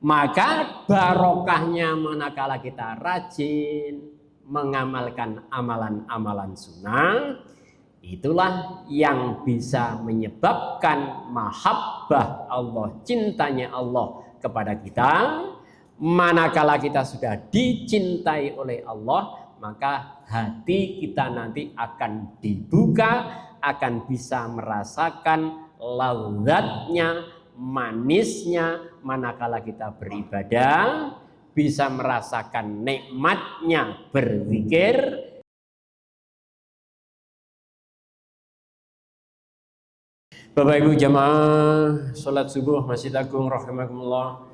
Maka barokahnya manakala kita rajin mengamalkan amalan-amalan sunnah, itulah yang bisa menyebabkan mahabbah Allah, cintanya Allah kepada kita. Manakala kita sudah dicintai oleh Allah, maka hati kita nanti akan dibuka, akan bisa merasakan lazatnya, manisnya manakala kita beribadah, bisa merasakan nikmatnya berzikir. Bapak Ibu jamaah salat subuh Masjid Agung rahimakumullah.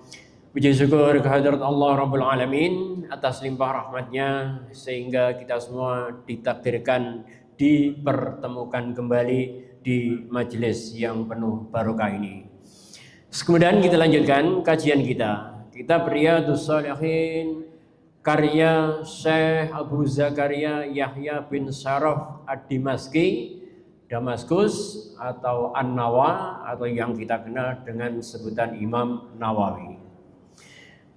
Puji syukur kehadirat Allah Rabbul Alamin atas limpah rahmatnya sehingga kita semua ditakdirkan dipertemukan kembali di majelis yang penuh barokah ini. Kemudian kita lanjutkan kajian kita. Kitab Riyadhus Shalihin karya Syekh Abu Zakaria Yahya bin Syaraf Ad-Dimashqi, Damaskus atau An-Nawa atau yang kita kenal dengan sebutan Imam Nawawi.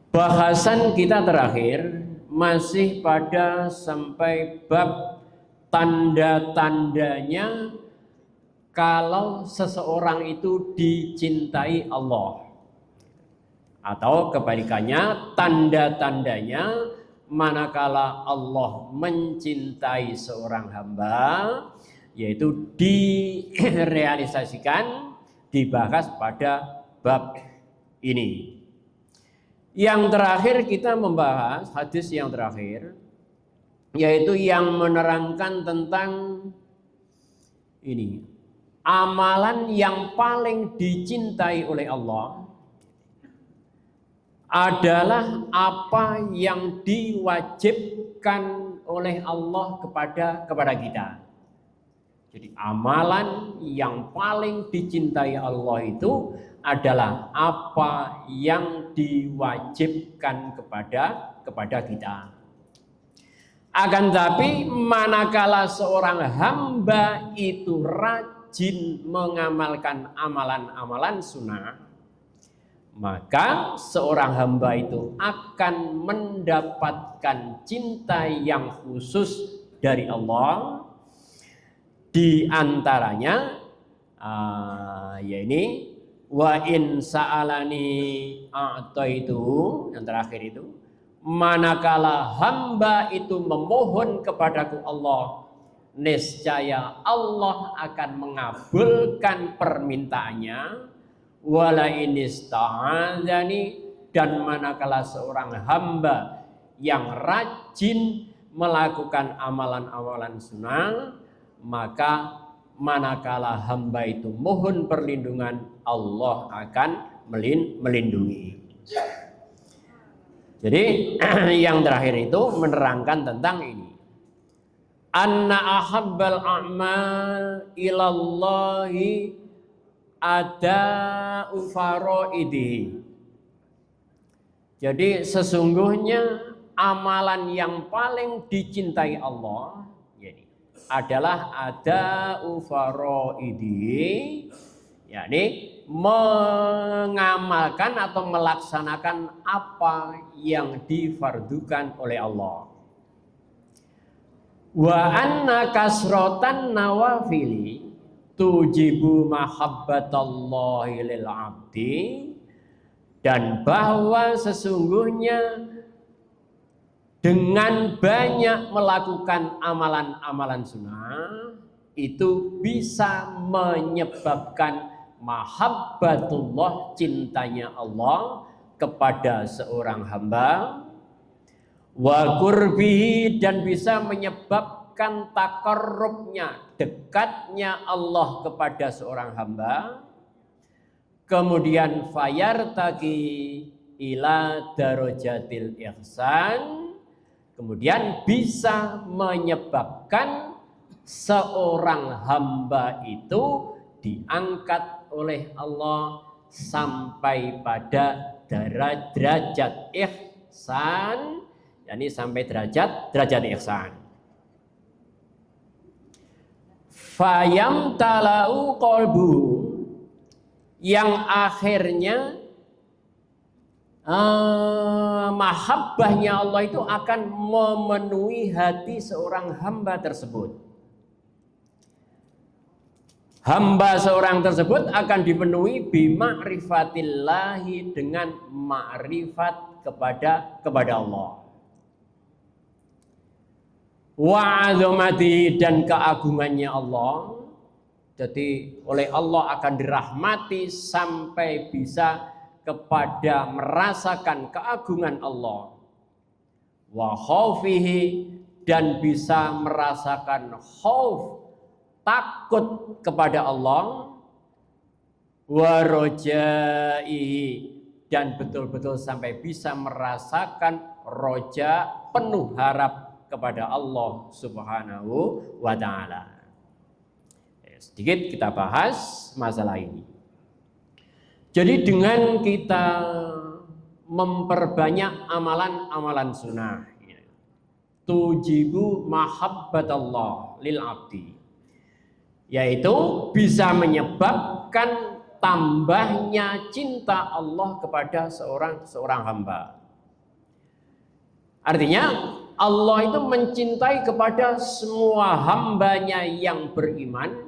Bahasan kita terakhir masih pada sampai bab tanda-tandanya kalau seseorang itu dicintai Allah, atau kebalikannya tanda-tandanya manakala Allah mencintai seorang hamba, yaitu direalisasikan, dibahas pada bab ini. Yang terakhir kita membahas hadis yang terakhir, yaitu yang menerangkan tentang ini, amalan yang paling dicintai oleh Allah adalah apa yang diwajibkan oleh Allah kepada kita. Jadi amalan yang paling dicintai Allah itu adalah apa yang diwajibkan kepada kita. Akan tapi manakala seorang hamba itu rajin mengamalkan amalan-amalan sunnah, maka seorang hamba itu akan mendapatkan cinta yang khusus dari Allah. Di antaranya yaitu wa in sa'alani a'taitu, yang terakhir itu, manakala hamba itu memohon kepadaku Allah, niscaya Allah akan mengabulkan permintaannya. Wala in ista'adzani, dan manakala seorang hamba yang rajin melakukan amalan-amalan sunnah, maka manakala hamba itu mohon perlindungan, Allah akan melindungi. Jadi yang terakhir itu menerangkan tentang ini. Anna ahabbal a'mal ilallahi ada'u fara'idihi. Jadi sesungguhnya amalan yang paling dicintai Allah adalah ada'u fara'idihi, yakni mengamalkan atau melaksanakan apa yang difardukan oleh Allah. Wa anna kasrotan nawafili tujibu mahabbatallahi lil abdi, dan bahwa sesungguhnya dengan banyak melakukan amalan-amalan sunnah itu bisa menyebabkan mahabbatullah, cintanya Allah kepada seorang hamba, wa qurbihi, dan bisa menyebabkan taqarrubnya, dekatnya Allah kepada seorang hamba. Kemudian fayartaqi ila darajatil ihsan, kemudian bisa menyebabkan seorang hamba itu diangkat oleh Allah sampai pada derajat ihsan, yakni sampai derajat ihsan. Fayam talau qalbu, yang akhirnya mahabbahnya Allah itu akan memenuhi hati seorang hamba tersebut. Hamba seorang tersebut akan dipenuhi bima'rifatillahi, dengan ma'rifat kepada Allah. Wa 'azamati, dan keagungannya Allah. Jadi oleh Allah akan dirahmati sampai bisa kepada merasakan keagungan Allah. Wa khaufihi, dan bisa merasakan khauf, takut kepada Allah. Wa rojaihi, dan betul-betul sampai bisa merasakan roja, penuh harap kepada Allah Subhanahu wa ta'ala. Sedikit kita bahas masalah ini. Jadi dengan kita memperbanyak amalan-amalan sunnah, tujibu mahabbatallah lil abdi, yaitu bisa menyebabkan tambahnya cinta Allah kepada seorang hamba. Artinya Allah itu mencintai kepada semua hambanya yang beriman,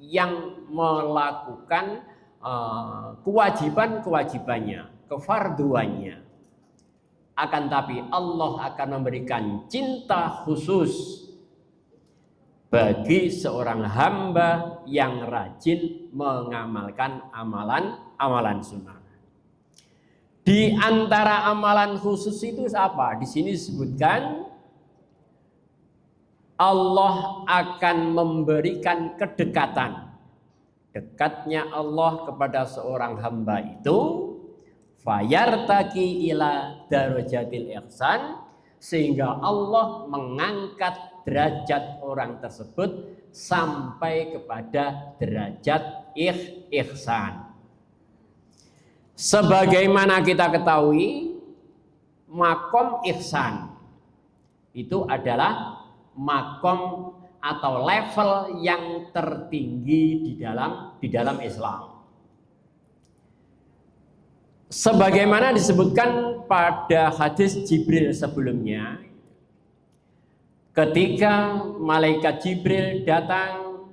yang melakukan kewajiban-kewajibannya, kefarduannya. Akan tapi Allah akan memberikan cinta khusus bagi seorang hamba yang rajin mengamalkan amalan sunnah. Di antara amalan khusus itu apa? Di sini disebutkan Allah akan memberikan kedekatan. Dekatnya Allah kepada seorang hamba itu fayartaki ila darajatil ihsan, sehingga Allah mengangkat derajat orang tersebut sampai kepada derajat ihsan. Sebagaimana kita ketahui, makom ihsan itu adalah makom atau level yang tertinggi di dalam Islam. Sebagaimana disebutkan pada hadis Jibril sebelumnya, ketika malaikat Jibril datang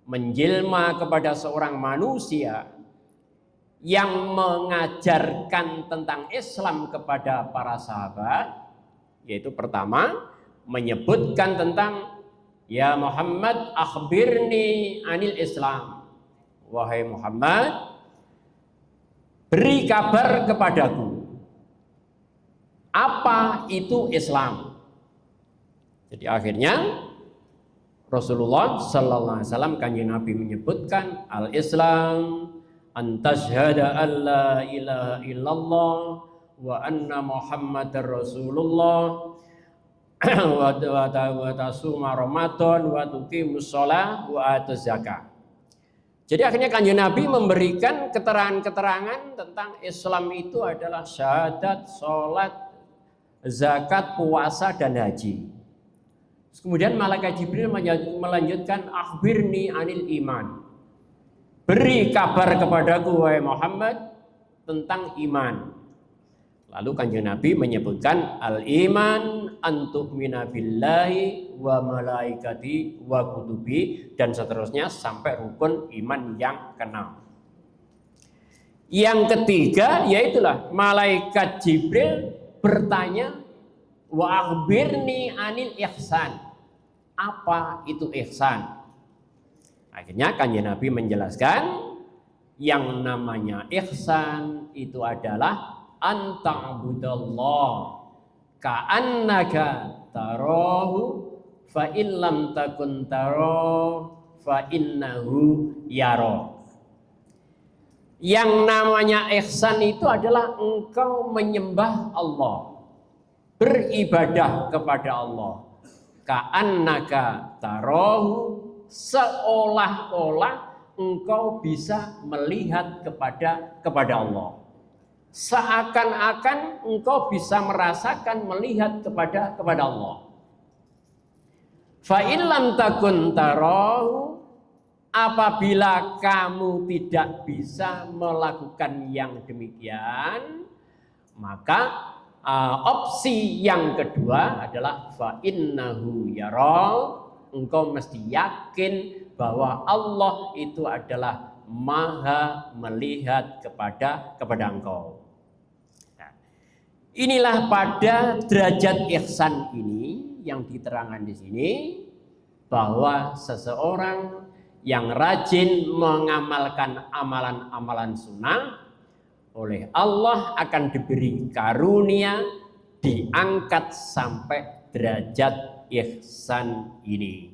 menjelma kepada seorang manusia yang mengajarkan tentang Islam kepada para sahabat, yaitu pertama menyebutkan tentang, ya Muhammad akhbirni anil Islam, wahai Muhammad beri kabar kepadaku apa itu Islam. Jadi akhirnya Rasulullah sallallahu alaihi wasallam, kanjeng Nabi, menyebutkan al-Islam an tashhada an la ilaha illallah wa anna Muhammadar Rasulullah wa tasuma Ramadan wa tuqimus shalah wa atuz zakah. Jadi akhirnya kanjeng Nabi memberikan keterangan-keterangan tentang Islam itu adalah syahadat, salat, zakat, puasa, dan haji. Kemudian malaikat Jibril melanjutkan akhbirni anil iman. Beri kabar kepadaku wahai Muhammad tentang iman. Lalu kanjeng Nabi menyebutkan al-iman antu'mina billahi wa malaikati wa kutubi, dan seterusnya sampai rukun iman yang keenam. Yang ketiga yaitulah malaikat Jibril bertanya, wa akhbirni anil ihsan. Apa itu ihsan? Akhirnya kanjeng Nabi menjelaskan yang namanya ihsan itu adalah anta'budallah ka'annaka tarahu fa in lam takun tarahu fa innahu yara. Yang namanya ihsan itu adalah engkau menyembah Allah, beribadah kepada Allah, ka'annaka tarahu, seolah-olah engkau bisa melihat kepada Allah, seakan-akan engkau bisa merasakan melihat kepada Allah. Fa in lam takun tarahu, apabila kamu tidak bisa melakukan yang demikian, Maka opsi yang kedua adalah fa innahu yara, engkau mesti yakin bahwa Allah itu adalah maha melihat kepada engkau. Nah, inilah pada derajat ihsan ini yang diterangkan di sini, bahwa seseorang yang rajin mengamalkan amalan-amalan sunnah oleh Allah akan diberi karunia diangkat sampai derajat ihsan ini.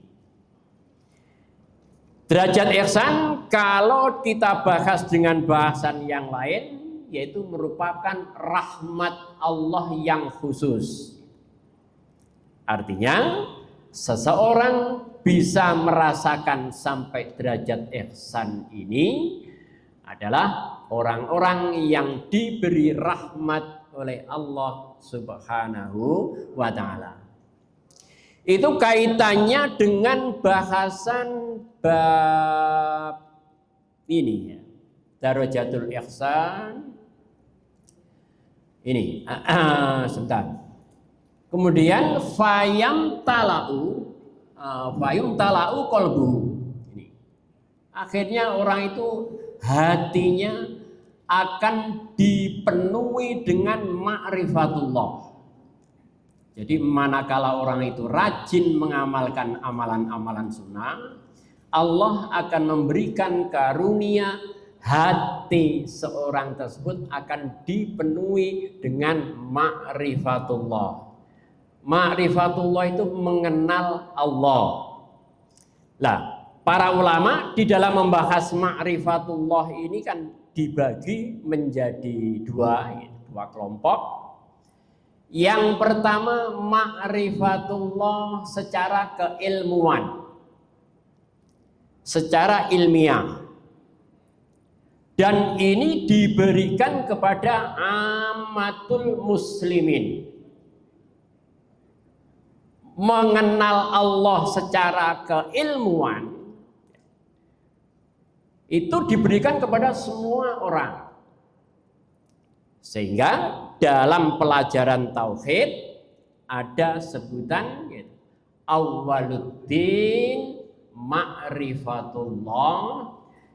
Derajat ihsan kalau kita bahas dengan bahasan yang lain, yaitu merupakan rahmat Allah yang khusus. Artinya seseorang bisa merasakan sampai derajat ihsan ini adalah orang-orang yang diberi rahmat oleh Allah Subhanahu wa ta'ala. Itu kaitannya dengan bahasan bab ini ya. Darajatul ihsan. Ini sebentar. Kemudian fayam talau qalbu. Ini. Akhirnya orang itu hatinya akan dipenuhi dengan ma'rifatullah. Jadi manakala orang itu rajin mengamalkan amalan-amalan sunnah, Allah akan memberikan karunia hati seorang tersebut akan dipenuhi dengan ma'rifatullah. Ma'rifatullah itu mengenal Allah. Lah, para ulama di dalam membahas ma'rifatullah ini kan dibagi menjadi dua kelompok. Yang pertama ma'rifatullah secara keilmuan, secara ilmiah. Dan ini diberikan kepada ammatul muslimin. Mengenal Allah secara keilmuan itu diberikan kepada semua orang. Sehingga dalam pelajaran tauhid ada sebutan awwaluddin ma'rifatullah.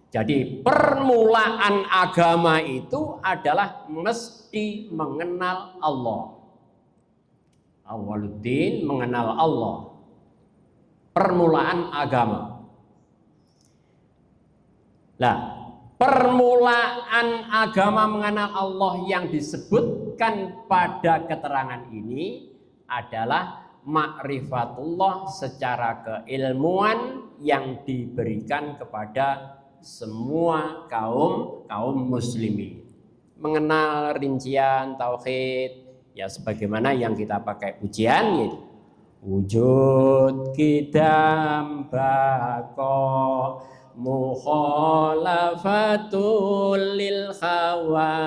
Jadi permulaan agama itu adalah mesti mengenal Allah. Awwaluddin mengenal Allah. Permulaan agama. Nah, permulaan agama mengenal Allah yang disebutkan pada keterangan ini adalah ma'rifatullah secara keilmuan yang diberikan kepada semua kaum muslimin. Mengenal rincian tauhid ya sebagaimana yang kita pakai ujian gitu. Wujud kidam bako mukhalafatul lil khawadisi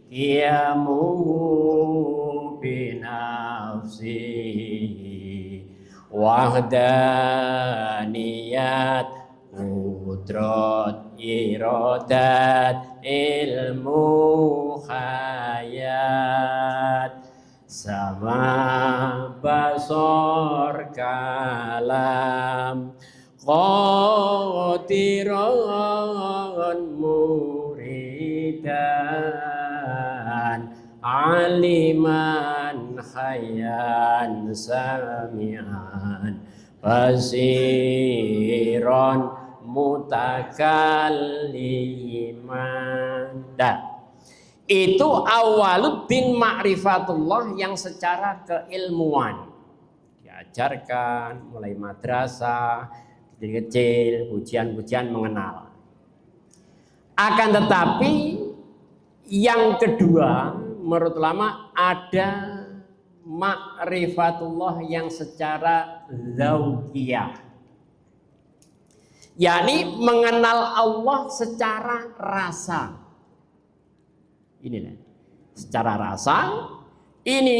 qiyamu binafsi wahdaniyat qudrat iradat ilmu hayat sama basor kalam qatiran muridan aliman hayyan sami'an basiron mutakalliman. Itu awaluddin ma'rifatullah yang secara keilmuan diajarkan mulai madrasah kecil-kecil, pujian-pujian mengenal. Akan tetapi yang kedua menurut ulama ada ma'rifatullah yang secara zauqiyah, yakni mengenal Allah secara rasa. Ini secara rasa ini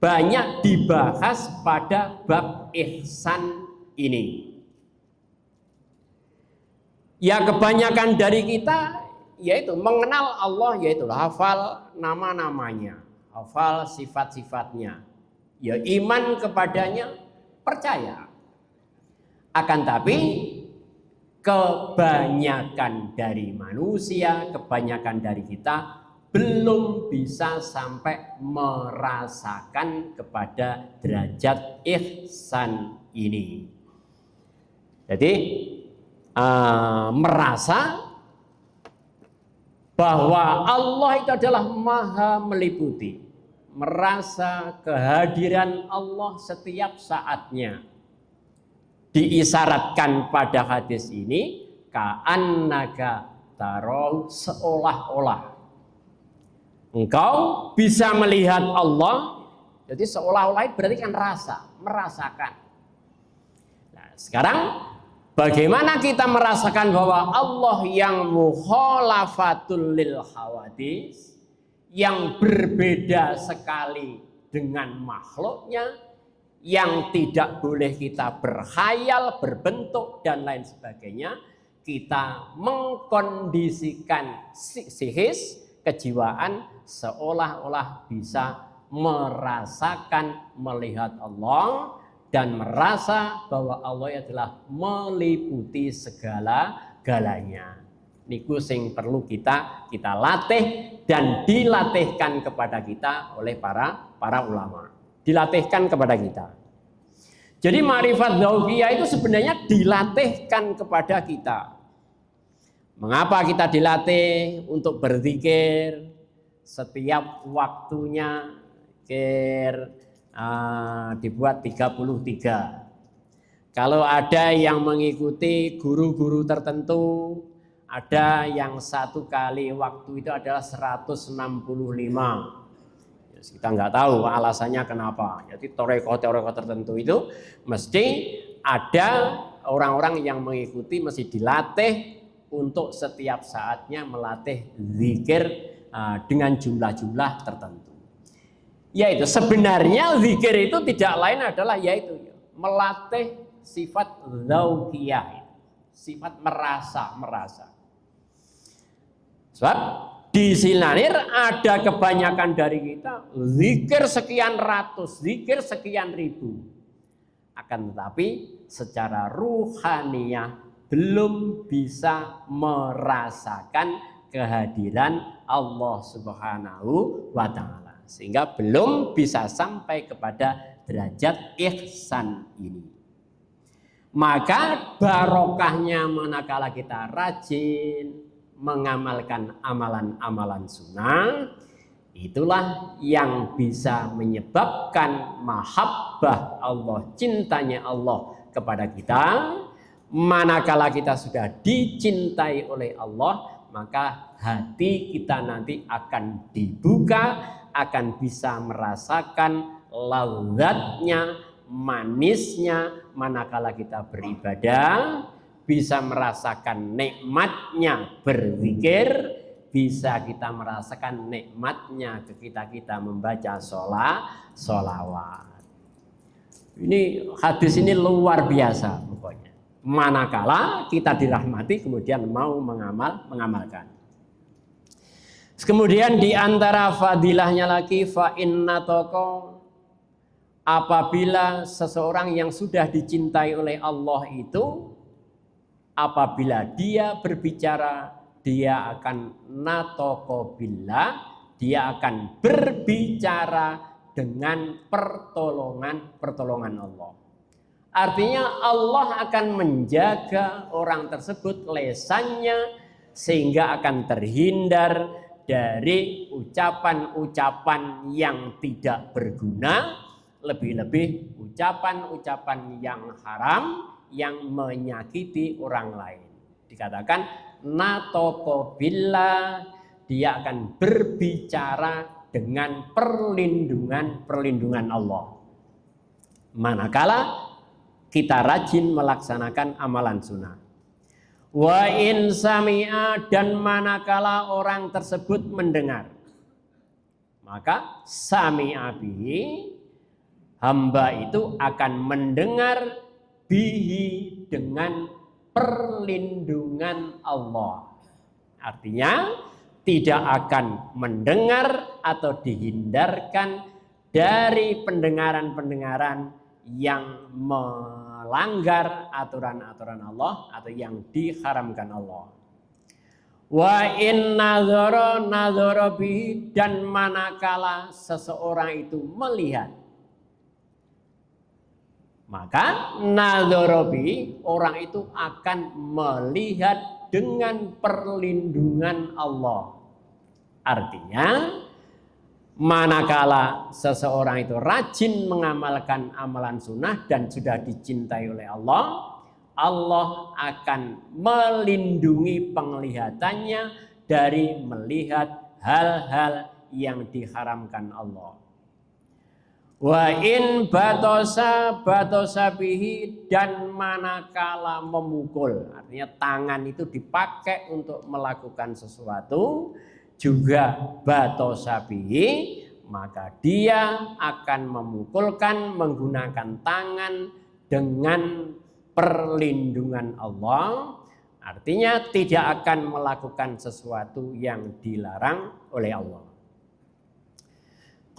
banyak dibahas pada bab ihsan ini. Ya kebanyakan dari kita yaitu mengenal Allah, yaitu hafal nama-namanya, hafal sifat-sifatnya, ya iman kepadanya, percaya. Akan tapi kebanyakan dari manusia, kebanyakan dari kita belum bisa sampai merasakan kepada derajat ihsan ini. Jadi merasa bahwa Allah itu adalah maha meliputi, merasa kehadiran Allah setiap saatnya. Diisyaratkan pada hadis ini ka'annaka tarahu, seolah-olah engkau bisa melihat Allah. Jadi seolah-olah berarti kan merasakan. Nah, sekarang bagaimana kita merasakan bahwa Allah yang mukhalafatul lil hawadis, yang berbeda sekali dengan makhluknya, yang tidak boleh kita berkhayal, berbentuk dan lain sebagainya. Kita mengkondisikan psikis, kejiwaan seolah-olah bisa merasakan melihat Allah dan merasa bahwa Allah adalah meliputi segala-galanya. Niku sing perlu kita latih dan dilatihkan kepada kita oleh para ulama. Dilatihkan kepada kita. Jadi ma'rifat dzauqiyah itu sebenarnya dilatihkan kepada kita. Mengapa kita dilatih untuk berzikir setiap waktunya? Dibuat 33. Kalau ada yang mengikuti guru-guru tertentu, ada yang satu kali waktu itu adalah 165. Kita nggak tahu alasannya kenapa. Jadi toreko tertentu itu mesti ada orang-orang yang mengikuti, mesti dilatih untuk setiap saatnya melatih zikir dengan jumlah-jumlah tertentu. Yaitu sebenarnya zikir itu tidak lain adalah yaitu melatih sifat dzauqiyah, sifat merasa. Sebab di Sinanir ada kebanyakan dari kita zikir sekian ratus, zikir sekian ribu. Akan tetapi secara ruhaniyah belum bisa merasakan kehadiran Allah Subhanahu wa Ta'ala. Sehingga belum bisa sampai kepada derajat ihsan ini. Maka barokahnya manakala kita rajin mengamalkan amalan-amalan sunnah, itulah yang bisa menyebabkan mahabbah Allah, cintanya Allah kepada kita. Manakala kita sudah dicintai oleh Allah, maka hati kita nanti akan dibuka, akan bisa merasakan lazatnya, manisnya manakala kita beribadah, bisa merasakan nikmatnya berzikir, bisa kita merasakan nikmatnya ketika kita membaca sholawat. Ini hadis ini luar biasa pokoknya. Manakala kita dirahmati kemudian mau mengamalkan. Kemudian di antara fadilahnya lagi fa inna toko, apabila seseorang yang sudah dicintai oleh Allah itu, apabila dia berbicara, dia akan natoko billah, dia akan berbicara dengan pertolongan Allah. Artinya Allah akan menjaga orang tersebut lesannya sehingga akan terhindar dari ucapan-ucapan yang tidak berguna, lebih-lebih ucapan-ucapan yang haram yang menyakiti orang lain. Dikatakan natoko billah, dia akan berbicara dengan perlindungan Allah. Manakala kita rajin melaksanakan amalan sunnah. Wa in sami'a, dan manakala orang tersebut mendengar, maka sami'a bihi, hamba itu akan mendengar bihi dengan perlindungan Allah. Artinya tidak akan mendengar atau dihindarkan dari pendengaran-pendengaran yang melanggar aturan-aturan Allah atau yang diharamkan Allah. Wa in nadhara bihi, dan manakala seseorang itu melihat, maka nadhara bihi, orang itu akan melihat dengan perlindungan Allah. Artinya manakala seseorang itu rajin mengamalkan amalan sunnah dan sudah dicintai oleh Allah, Allah akan melindungi penglihatannya dari melihat hal-hal yang diharamkan Allah. Wa in batosa bihi, dan manakala memukul, artinya tangan itu dipakai untuk melakukan sesuatu, juga batosa bihi, maka dia akan memukulkan menggunakan tangan dengan perlindungan Allah, artinya tidak akan melakukan sesuatu yang dilarang oleh Allah.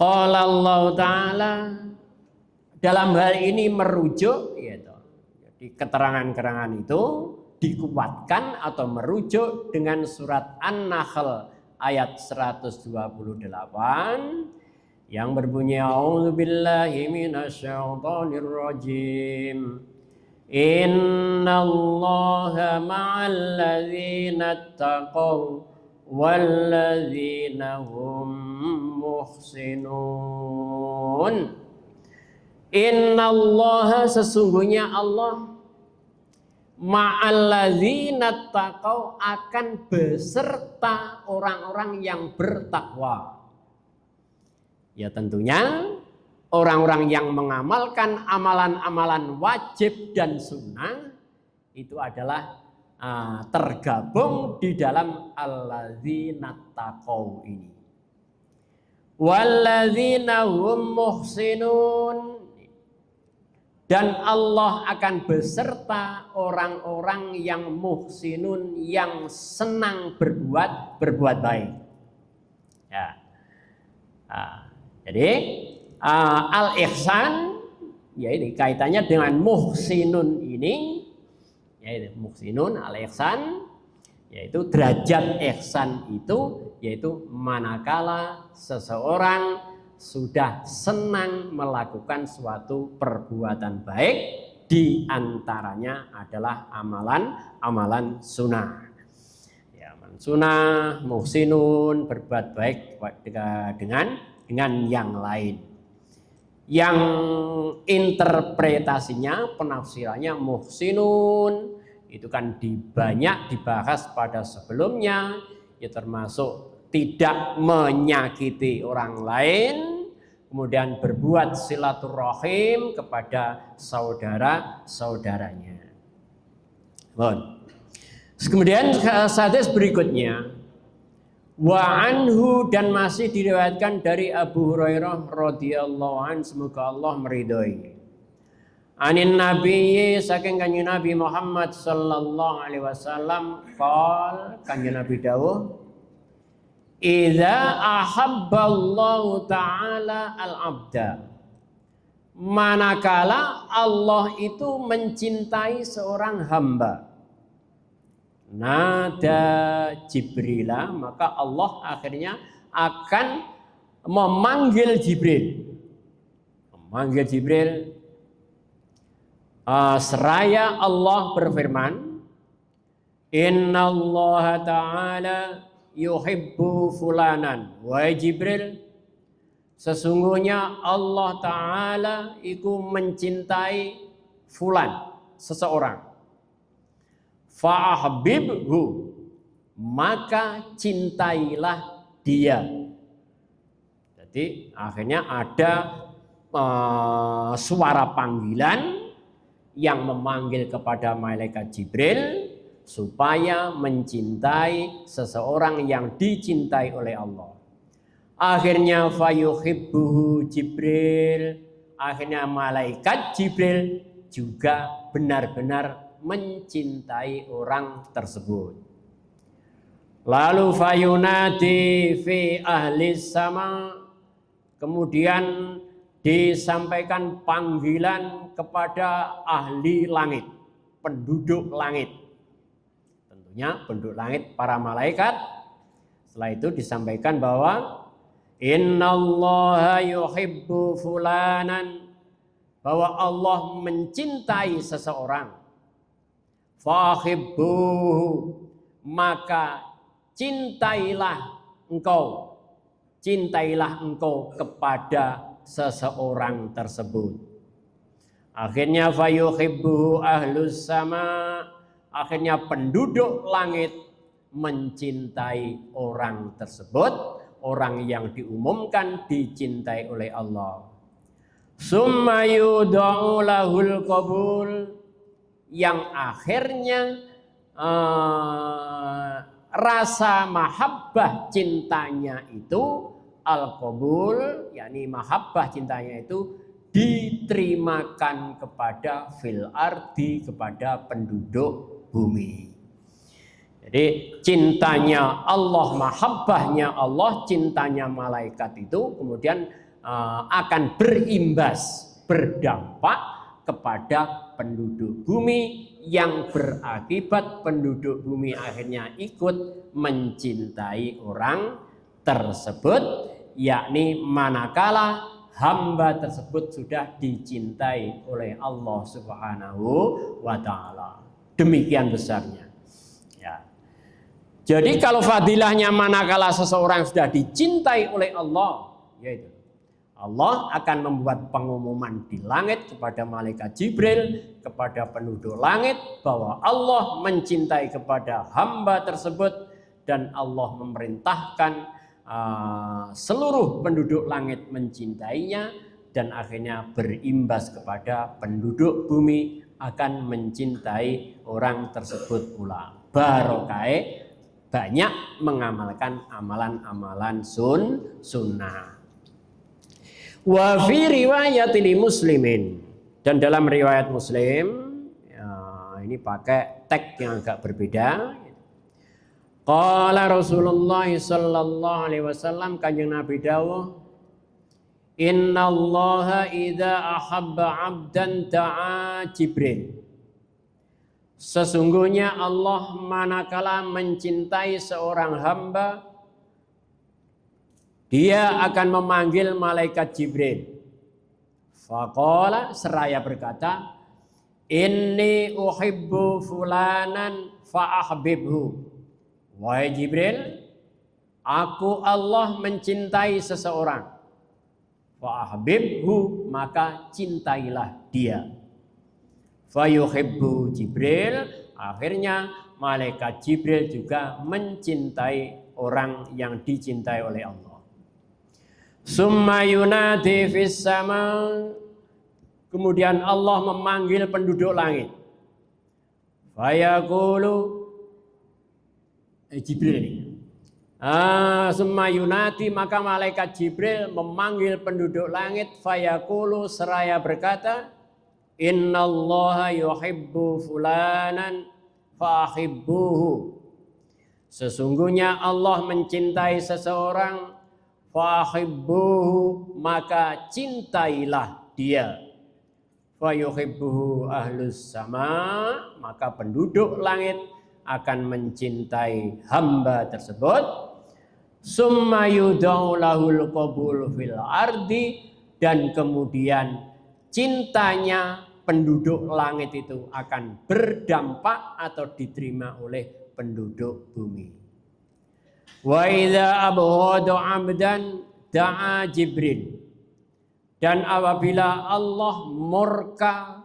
Qala Allah Ta'ala, dalam hal ini merujuk, yaitu di keterangan-keterangan itu dikuatkan atau merujuk dengan surat An-Nahl ayat 128 yang berbunyi a'udzubillahi minasyaitonir rajim. Innallaha ma'al ladzina taqaw walladzina hum muhsinun. Innallaha, sesungguhnya Allah, ma'al ladzina taqaw, akan beserta orang-orang yang bertakwa. Ya tentunya orang-orang yang mengamalkan amalan-amalan wajib dan sunnah itu adalah tergabung di dalam alladzina taqaw ini. Walladzina hum muhsinun, dan Allah akan beserta orang-orang yang muhsinun, yang senang berbuat baik. Ya. Jadi al-ihsan, ya ini kaitannya dengan muhsinun ini, yaitu muhsinun al-ihsan, yaitu derajat ihsan itu, yaitu manakala seseorang sudah senang melakukan suatu perbuatan baik, di antaranya adalah amalan sunnah. Ya, amalan sunnah, muhsinun, berbuat baik dengan yang lain. Yang interpretasinya, penafsirannya muhsinun itu kan banyak dibahas pada sebelumnya, ya termasuk tidak menyakiti orang lain, kemudian berbuat silaturahim kepada saudara-saudaranya. Kemudian hadis berikutnya, wa anhu, dan masih diriwayatkan dari Abu Hurairah radhiyallahu anhu, semoga Allah meridhoi. Anin Nabi, saking kanjeng Nabi Muhammad sallallahu alaihi wasallam, qol, kanjeng Nabi dawuh, idza ahabballahu ta'ala al-'abda, manakala Allah itu mencintai seorang hamba, nada Jibrila, maka Allah akhirnya akan memanggil Jibril. Seraya Allah berfirman, innallaha ta'ala yuhibbu fulanan. Wahai Jibril, sesungguhnya Allah Ta'ala itu mencintai fulan, seseorang. Fa'ahbibhu, maka cintailah dia. Jadi akhirnya ada suara panggilan yang memanggil kepada malaikat Jibril supaya mencintai seseorang yang dicintai oleh Allah. Akhirnya fayuhibbuhu Jibril, akhirnya malaikat Jibril juga benar-benar mencintai orang tersebut. Lalu fayunadi fi ahli sama, kemudian disampaikan panggilan kepada ahli langit, penduduk langit. Tentunya penduduk langit para malaikat. Setelah itu disampaikan bahwa innallaha yuhibbu fulanan, bahwa Allah mencintai seseorang. Fahibbuhu, maka cintailah engkau kepada seseorang tersebut. Akhirnya fayuhibbuhu ahlus sama, akhirnya penduduk langit mencintai orang tersebut, orang yang diumumkan dicintai oleh Allah. Summa yudha'u lahul qabul, yang akhirnya rasa mahabbah cintanya itu al-qabul, yakni mahabbah cintanya itu diterimakan kepada fil ardi, kepada penduduk bumi. Jadi cintanya Allah, mahabbahnya Allah, cintanya malaikat itu kemudian akan berimbas, berdampak kepada penduduk bumi, yang berakibat penduduk bumi akhirnya ikut mencintai orang tersebut, yakni manakala hamba tersebut sudah dicintai oleh Allah Subhanahu wa ta'ala. Demikian besarnya. Ya. Jadi kalau fadilahnya manakala seseorang sudah dicintai oleh Allah, yaitu Allah akan membuat pengumuman di langit kepada malaikat Jibril, kepada penduduk langit, bahwa Allah mencintai kepada hamba tersebut, dan Allah memerintahkan seluruh penduduk langit mencintainya, dan akhirnya berimbas kepada penduduk bumi akan mencintai orang tersebut pula. Barokah banyak mengamalkan amalan-amalan sunnah. Wa fi riwayatil muslimin, dan dalam riwayat Muslim, ya, ini pakai teks yang agak berbeda. Qala Rasulullah sallallahu alaihi wasallam, kanjeng Nabi dawuh, innallaha idza ahabba 'abdan da'a Jibril. Sesungguhnya Allah manakala mencintai seorang hamba, Dia akan memanggil malaikat Jibril. Faqala, seraya berkata, inni uhibbu fulanan fa'ahbibhu. Wahai Jibril, aku Allah mencintai seseorang. Fa'ahbibhu, maka cintailah dia. Fayuhibbu Jibril, akhirnya malaikat Jibril juga mencintai orang yang dicintai oleh Allah. Summa yunadi fis sama, kemudian Allah memanggil penduduk langit. Fayaqulu, Jibril ini. Summa yunadi, maka malaikat Jibril memanggil penduduk langit. Fayaqulu, seraya berkata, innallaha yuhibbu fulanan fahibbuhu. Sesungguhnya Allah mencintai seseorang, fahibbuhu, maka cintailah dia. Fayuhibbuhu ahlus sama, maka penduduk langit akan mencintai hamba tersebut. Summa yudau lahul qabul fil ardi, dan kemudian cintanya penduduk langit itu akan berdampak atau diterima oleh penduduk bumi. Wa idza abghadu 'abdan da'a Jibril. Dan apabila Allah murka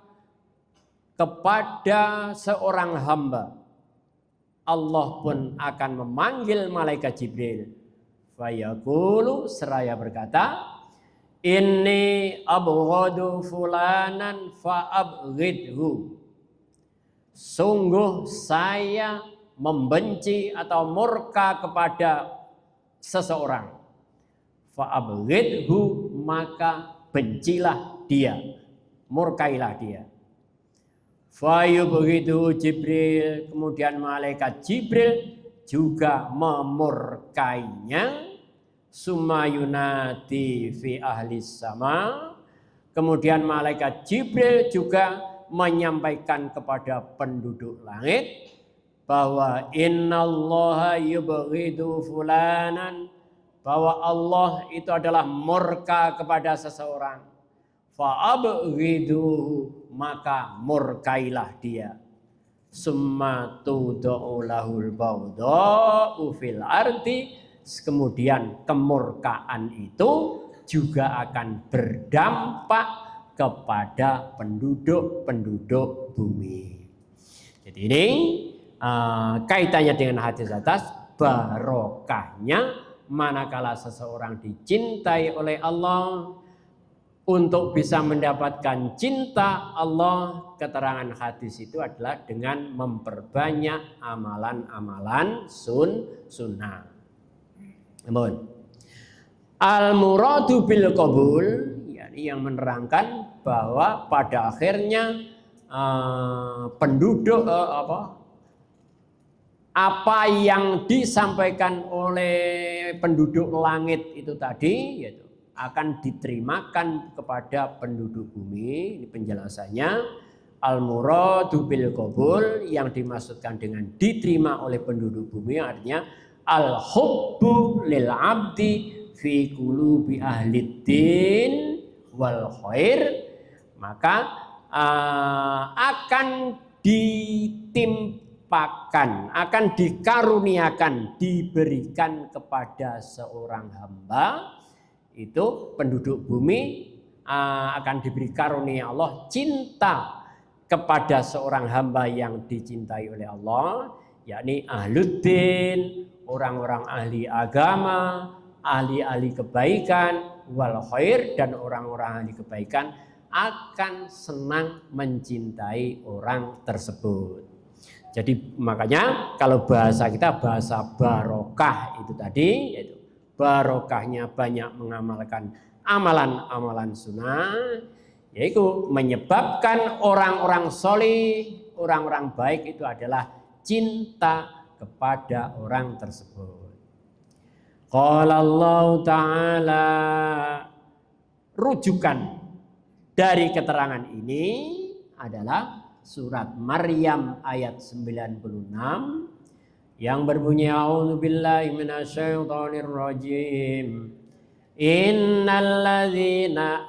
kepada seorang hamba, Allah pun akan memanggil malaikat Jibril. Fayaqulu, seraya berkata, inni abghadu fulanan fa'abghidhu. Sungguh saya membenci atau murka kepada seseorang. Fa'abghidhu, maka bencilah dia, murkailah dia. Fayubghidhu Jibril, kemudian malaikat Jibril juga memurkainya. Summa yunadi fi ahli sama, kemudian malaikat Jibril juga menyampaikan kepada penduduk langit bahwa innallaha yubghidu fulanan, bahwa Allah itu adalah murka kepada seseorang. Fa'abghiduhu, maka murkailah dia. Summa tudau lahul bawda'u fil ardi, kemudian kemurkaan itu juga akan berdampak kepada penduduk-penduduk bumi. Jadi ini kaitannya dengan hadis atas, barokahnya manakala seseorang dicintai oleh Allah. Untuk bisa mendapatkan cinta Allah, keterangan hadis itu adalah dengan memperbanyak amalan-amalan sunnah. Namun al-muradu bil qabul, yakni yang menerangkan bahwa pada akhirnya penduduk apa yang disampaikan oleh penduduk langit itu tadi, yaitu akan diterimakan kepada penduduk bumi. Ini penjelasannya. Al-muradu bil qabul, yang dimaksudkan dengan diterima oleh penduduk bumi artinya al-hubbu lil abdi fi qulubi ahliddin wal khair, maka akan ditimpakan, akan dikaruniakan, diberikan kepada seorang hamba, itu penduduk bumi akan diberi karunia Allah cinta kepada seorang hamba yang dicintai oleh Allah, yakni ahluddin, orang-orang ahli agama, ahli-ahli kebaikan, wal khair, dan orang-orang ahli kebaikan akan senang mencintai orang tersebut. Jadi makanya kalau bahasa kita bahasa barokah itu tadi, yaitu barokahnya banyak mengamalkan amalan-amalan sunnah, yaitu menyebabkan orang-orang solih, orang-orang baik itu adalah cinta kepada orang tersebut. Qala Allah Ta'ala, rujukan dari keterangan ini adalah surat Maryam ayat 96 yang berbunyi a'udzubillahi minasyaitonir rajim. Innalladzina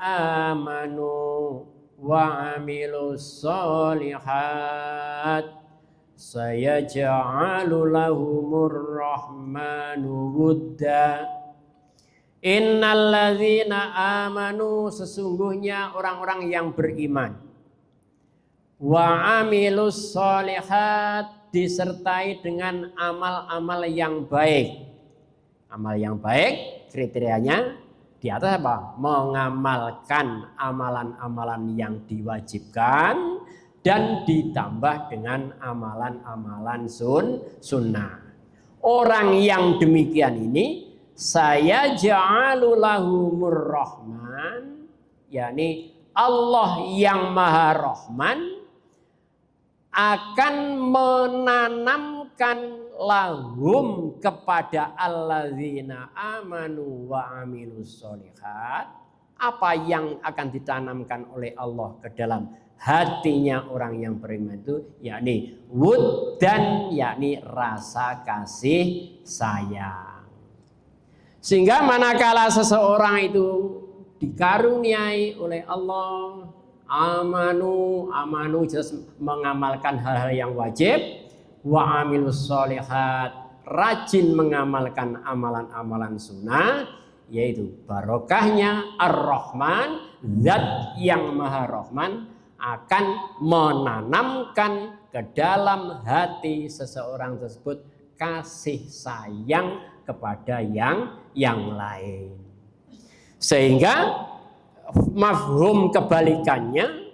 amanu wa 'amilus sholihat sayaj'alu lahumur rahmanu wudda. Innalladzina amanu, sesungguhnya orang-orang yang beriman, wa 'amilus sholihat, disertai dengan amal-amal yang baik. Amal yang baik kriterianya di atas apa? Mengamalkan amalan-amalan yang diwajibkan dan ditambah dengan amalan-amalan sunnah. Orang yang demikian ini saya ja'alu lahumur rahman, yakni Allah yang maha rahman akan menanamkan lahum kepada alladzina amanu wa amilus sholihat, apa yang akan ditanamkan oleh Allah ke dalam hatinya orang yang beriman itu, yakni wud, dan yakni rasa kasih sayang. Sehingga manakala seseorang itu dikaruniai oleh Allah, amanu jelas mengamalkan hal-hal yang wajib, wa amilus sholihat, rajin mengamalkan amalan-amalan sunnah, yaitu barokahnya Ar-Rahman, zat yang maha rahman, akan menanamkan ke dalam hati seseorang tersebut kasih sayang kepada yang lain. Sehingga mafhum kebalikannya,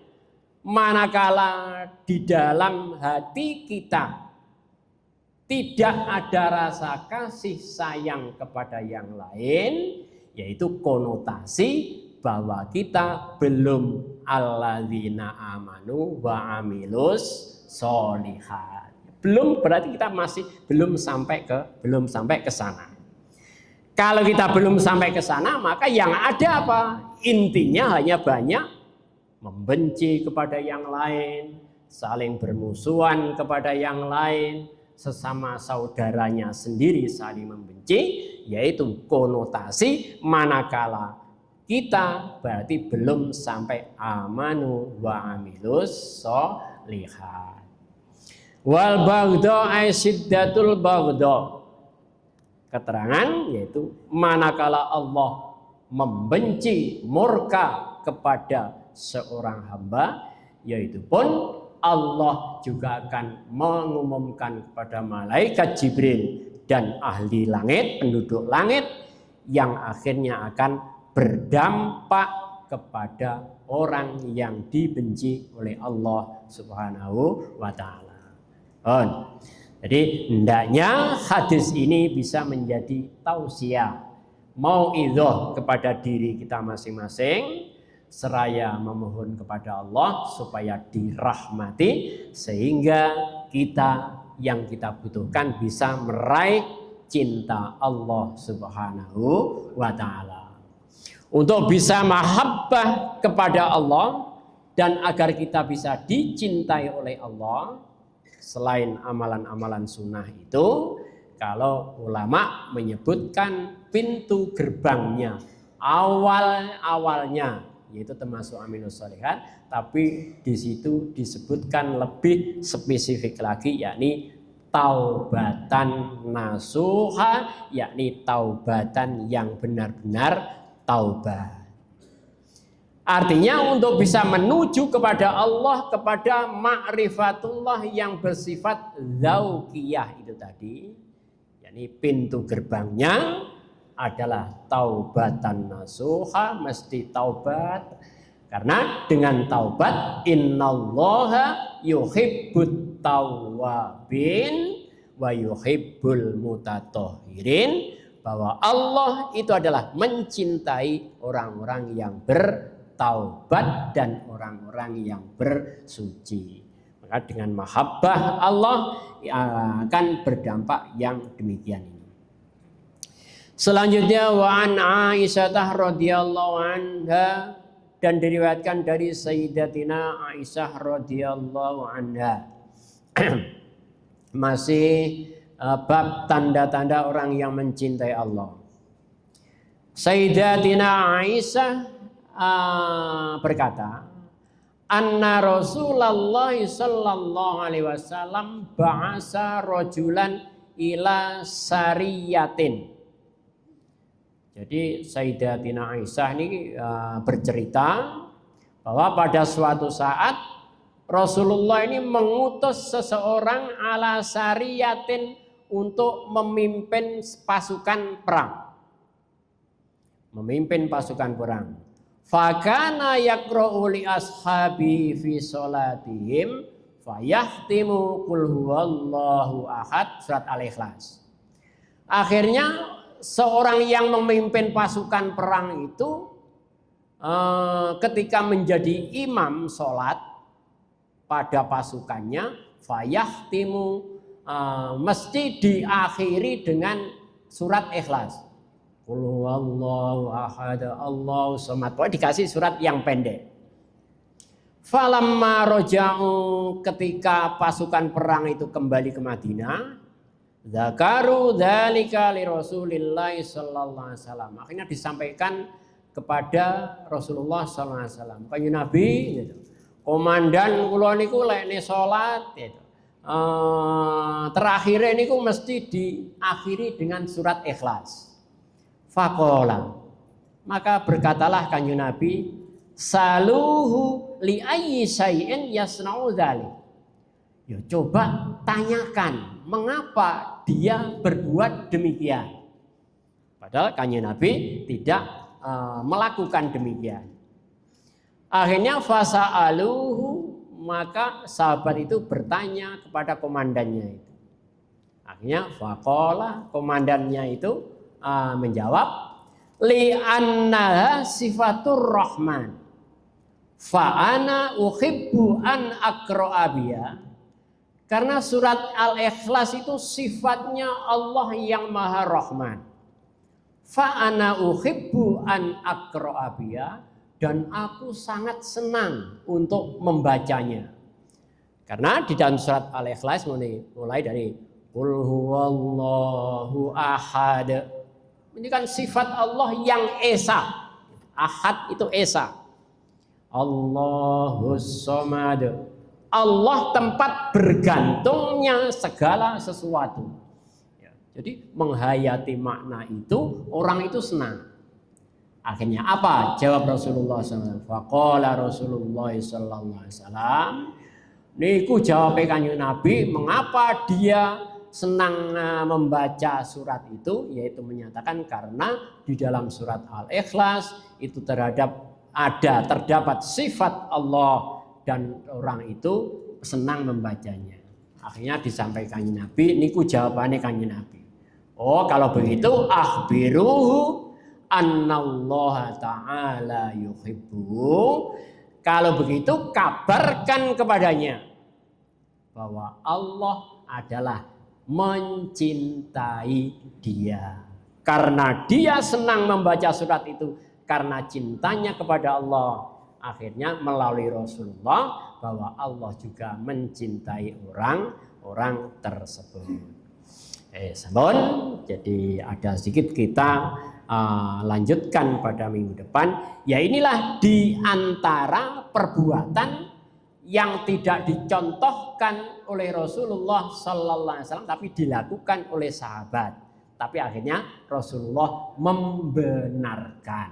manakala di dalam hati kita tidak ada rasa kasih sayang kepada yang lain, yaitu konotasi bahwa kita belum alladzina amanu wa amilus sholihat, Belum, berarti kita masih belum sampai ke sana. Kalau kita belum sampai ke sana, maka yang ada apa? Intinya hanya banyak membenci kepada yang lain, saling bermusuhan kepada yang lain, sesama saudaranya sendiri saling membenci, yaitu konotasi manakala kita berarti belum sampai amanu wa amilus sholihat. Wal baghdha ay syiddatul baghdha. Keterangan yaitu manakala Allah membenci, murka kepada seorang hamba, yaitu pun Allah juga akan mengumumkan kepada malaikat Jibril dan ahli langit, penduduk langit, yang akhirnya akan berdampak kepada orang yang dibenci oleh Allah Subhanahu wa Ta'ala. Jadi hendaknya hadis ini bisa menjadi tausiah, mauidhah kepada diri kita masing-masing, seraya memohon kepada Allah supaya dirahmati, sehingga kita yang kita butuhkan bisa meraih cinta Allah Subhanahu wa Ta'ala. Untuk bisa mahabbah kepada Allah dan agar kita bisa dicintai oleh Allah, selain amalan-amalan sunnah itu, kalau ulama menyebutkan pintu gerbangnya, awalnya, yaitu termasuk aminus sholihat, tapi di situ disebutkan lebih spesifik lagi, yakni taubatan nasuha, yakni taubatan yang benar-benar taubat. Artinya untuk bisa menuju kepada Allah, kepada ma'rifatullah yang bersifat zauqiyah itu tadi, yakni pintu gerbangnya adalah taubatan nasuha, mesti taubat. Karena dengan taubat innallaha yuhibbut tawwabin wa yuhibbul mutatahhirin, bahwa Allah itu adalah mencintai orang-orang yang bertaubat dan orang-orang yang bersuci. Maka dengan mahabbah Allah akan berdampak yang demikian ini. Selanjutnya wa an Aisyah radhiyallahu anha, dan diriwayatkan dari Sayyidatina Aisyah radhiyallahu anha. Masih bab tanda-tanda orang yang mencintai Allah. Sayyidatina Aisyah berkata, anna Rasulullah sallallahu alaihi wasallam ba'asa rajulan ila sariyatin. Jadi Sayyidatina Aisyah ini bercerita bahwa pada suatu saat Rasulullah ini mengutus seseorang ala sariyatin untuk memimpin pasukan perang. Memimpin pasukan perang. Fakana yaqra'u li ashabi fi sholatihim fayahtimu qul huwallahu ahad, surat Al-Ikhlas. Akhirnya seorang yang memimpin pasukan perang itu ketika menjadi imam sholat pada pasukannya, fayahtimu mesti diakhiri dengan surat Ikhlas. Qul huwallahu ahad, Allahu samad. Dikasih surat yang pendek. Falamma roja'u, ketika pasukan perang itu kembali ke Madinah, zakaru dzalika li Rasulillah sallallahu alaihi wasallam. Akhirnya disampaikan kepada Rasulullah sallallahu alaihi wasallam. Kanjeng Nabi gitu. Komandan kula niku lek salat gitu. Terakhir niku mesti diakhiri dengan surat Ikhlas. Faqala, maka berkatalah Kanjeng Nabi, saluhu li ayyi syai'in yasna'u dzalik. Ya coba tanyakan mengapa dia berbuat demikian. Padahal Kanjeng Nabi tidak melakukan demikian. Akhirnya fasa'aluhu, maka sahabat itu bertanya kepada komandannya itu. Akhirnya faqala, komandannya itu menjawab, li annaha sifatur rahman fa ana uhibbu an aqra'a biha, Karena surat Al-Ikhlas itu sifatnya Allah yang Maha Rahman. Fa ana uhibbu an aqra'a biha, dan aku sangat senang untuk membacanya. Karena di dalam surat Al-Ikhlas mulai dari Qul huwallahu ahad. Ini kan sifat Allah yang esa. Ahad itu esa. Allahus somad. Allah tempat bergantungnya segala sesuatu. Jadi menghayati makna itu, orang itu senang. Akhirnya apa? Jawab Rasulullah SAW. Faqala Rasulullah SAW. Niku jawab kanjeng Nabi, mengapa dia senang membaca surat itu? Yaitu menyatakan karena di dalam surat Al-Ikhlas itu terdapat sifat Allah dan orang itu senang membacanya. Akhirnya disampaikan kanjeng Nabi, niku jawabannya kanjeng Nabi. Oh, kalau begitu akhbiruhu annallaha ta'ala yuhibbu. Kalau begitu kabarkan kepadanya bahwa Allah adalah mencintai dia. Karena dia senang membaca surat itu karena cintanya kepada Allah. Akhirnya melalui Rasulullah bahwa Allah juga mencintai orang tersebut. Sampun, jadi ada sedikit kita lanjutkan pada minggu depan. Ya inilah di antara perbuatan yang tidak dicontohkan oleh Rasulullah Sallallahu Alaihi Wasallam, tapi dilakukan oleh sahabat. Tapi akhirnya Rasulullah membenarkan.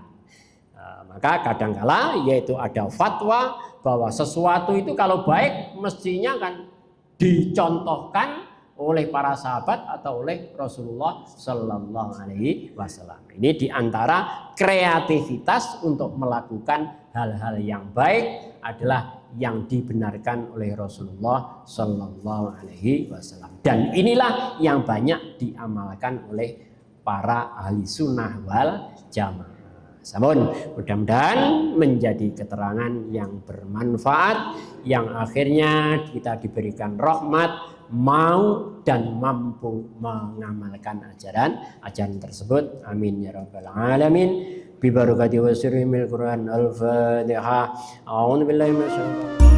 Maka kadangkala yaitu ada fatwa bahwa sesuatu itu kalau baik mestinya kan dicontohkan oleh para sahabat atau oleh Rasulullah Sallallahu Alaihi Wasallam. Ini diantara kreativitas untuk melakukan hal-hal yang baik adalah yang dibenarkan oleh Rasulullah Sallallahu Alaihi Wasallam. Dan inilah yang banyak diamalkan oleh para ahli sunnah wal jamaah. Sampun, mudah-mudahan menjadi keterangan yang bermanfaat, yang akhirnya kita diberikan rahmat, mau dan mampu mengamalkan ajaran tersebut. Amin ya rabbal alamin. Bi barakati wa sirril Quran. Al-Fatihah. A'udzu billahi minasyaitonir